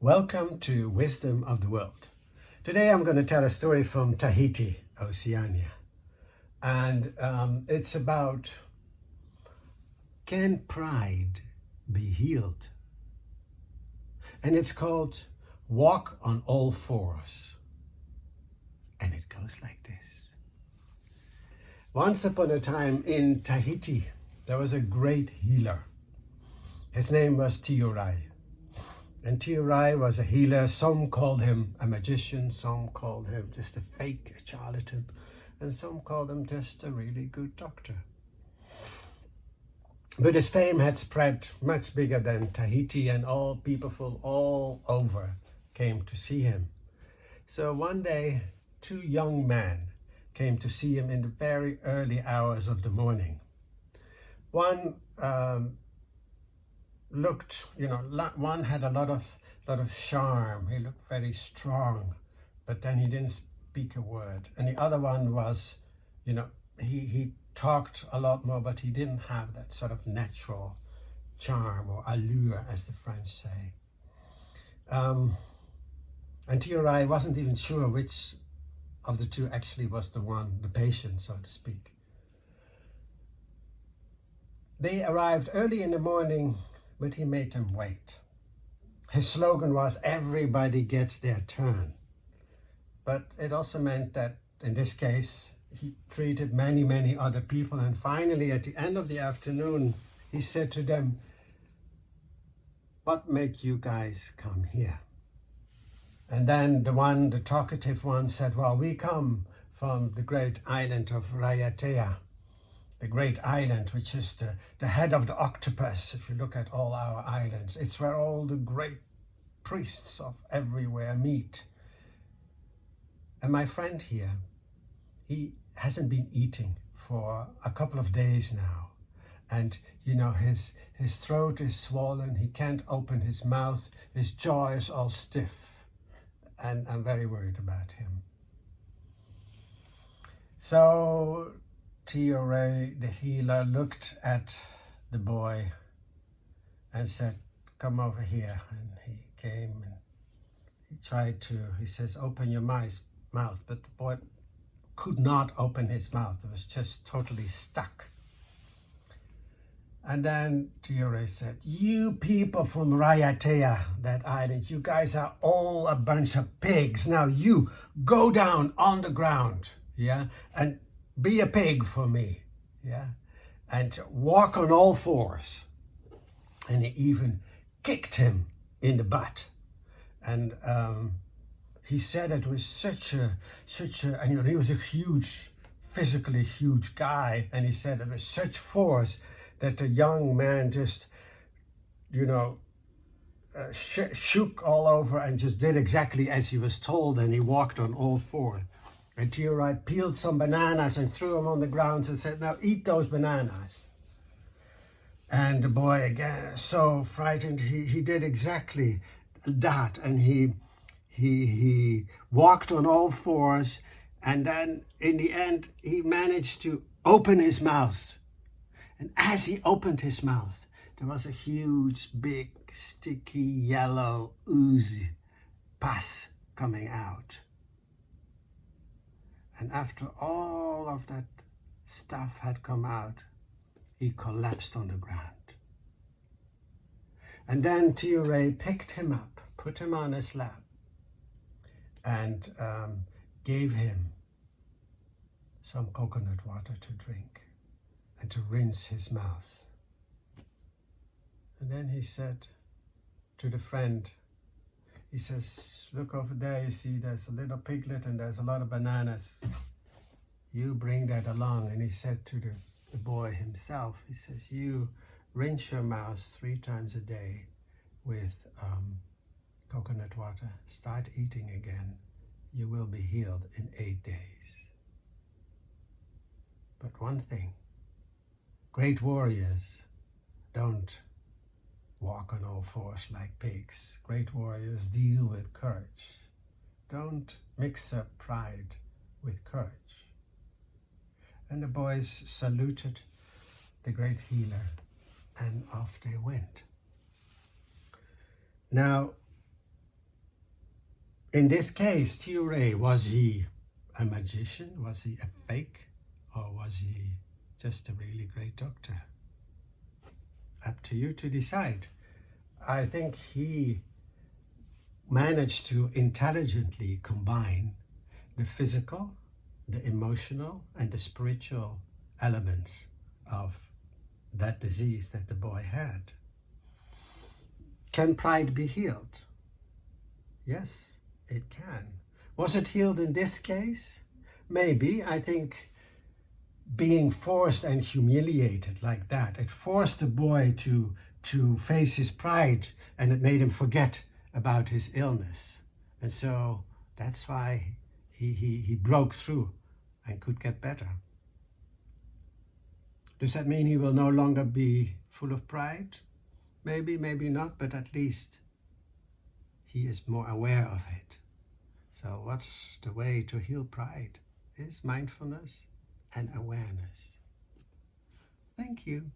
Welcome to Wisdom of the World. Today I'm going to tell a story from Tahiti, Oceania. And it's about, can pride be healed? And it's called Walk on All Fours. And it goes like this. Once upon a time in Tahiti, there was a great healer. His name was Tiurai. And Tiurai was a healer. Some called him a magician, some called him just a fake, a charlatan, and some called him just a really good doctor. But his fame had spread much bigger than Tahiti, and all people from all over came to see him. So one day, two young men came to see him in the very early hours of the morning. One one had a lot of charm. He looked very strong, but then he didn't speak a word. And the other one was, he talked a lot more, but he didn't have that sort of natural charm or allure, as the French say. And Tiurai wasn't even sure which of the two actually was the patient, so to speak. They arrived early in the morning, but he made them wait. His slogan was, everybody gets their turn. But it also meant that, in this case, he treated many, many other people. And finally, at the end of the afternoon, he said to them, what make you guys come here? And then the talkative one said, well, we come from the great island of Raiatea. The great island, which is the head of the octopus, if you look at all our islands. It's where all the great priests of everywhere meet. And my friend here, he hasn't been eating for a couple of days now. And, his throat is swollen, he can't open his mouth, his jaw is all stiff. And I'm very worried about him. So Tiurai, the healer, looked at the boy and said, come over here. And he came and he says, open your mouth. But the boy could not open his mouth. It was just totally stuck. And then Tiurai said, you people from Raiatea, that island, you guys are all a bunch of pigs. Now you go down on the ground, and be a pig for me, and walk on all fours. And he even kicked him in the butt. And he said it with such a, and he was a physically huge guy, and he said it with such force that the young man just, shook all over and just did exactly as he was told, and he walked on all fours. And Tiurai peeled some bananas and threw them on the ground and said, now eat those bananas. And the boy, again, so frightened, he did exactly that. And he walked on all fours. And then in the end, he managed to open his mouth. And as he opened his mouth, there was a huge, big, sticky, yellow ooze pus coming out. And after all of that stuff had come out, he collapsed on the ground. And then Tiurai picked him up, put him on his lap, and gave him some coconut water to drink and to rinse his mouth. And then he said to the friend, he says, look over there, you see there's a little piglet and there's a lot of bananas. You bring that along. And he said to the boy himself, he says, you rinse your mouth 3 times a day with coconut water. Start eating again. You will be healed in 8 days. But one thing, great warriors don't walk on all fours like pigs. Great warriors deal with courage. Don't mix up pride with courage. And the boys saluted the great healer, and off they went. Now, In this case, Tio Ray, was he a magician? Was he a fake? Or was he just a really great doctor? Up to you to decide. I think he managed to intelligently combine the physical, the emotional, and the spiritual elements of that disease that the boy had. Can pride be healed? Yes, it can. Was it healed in this case? Maybe. I think being forced and humiliated like that, it forced the boy to face his pride, and it made him forget about his illness. And so that's why he broke through and could get better. Does that mean he will no longer be full of pride? Maybe, maybe not, but at least he is more aware of it. So what's the way to heal pride? Is mindfulness and awareness. Thank you.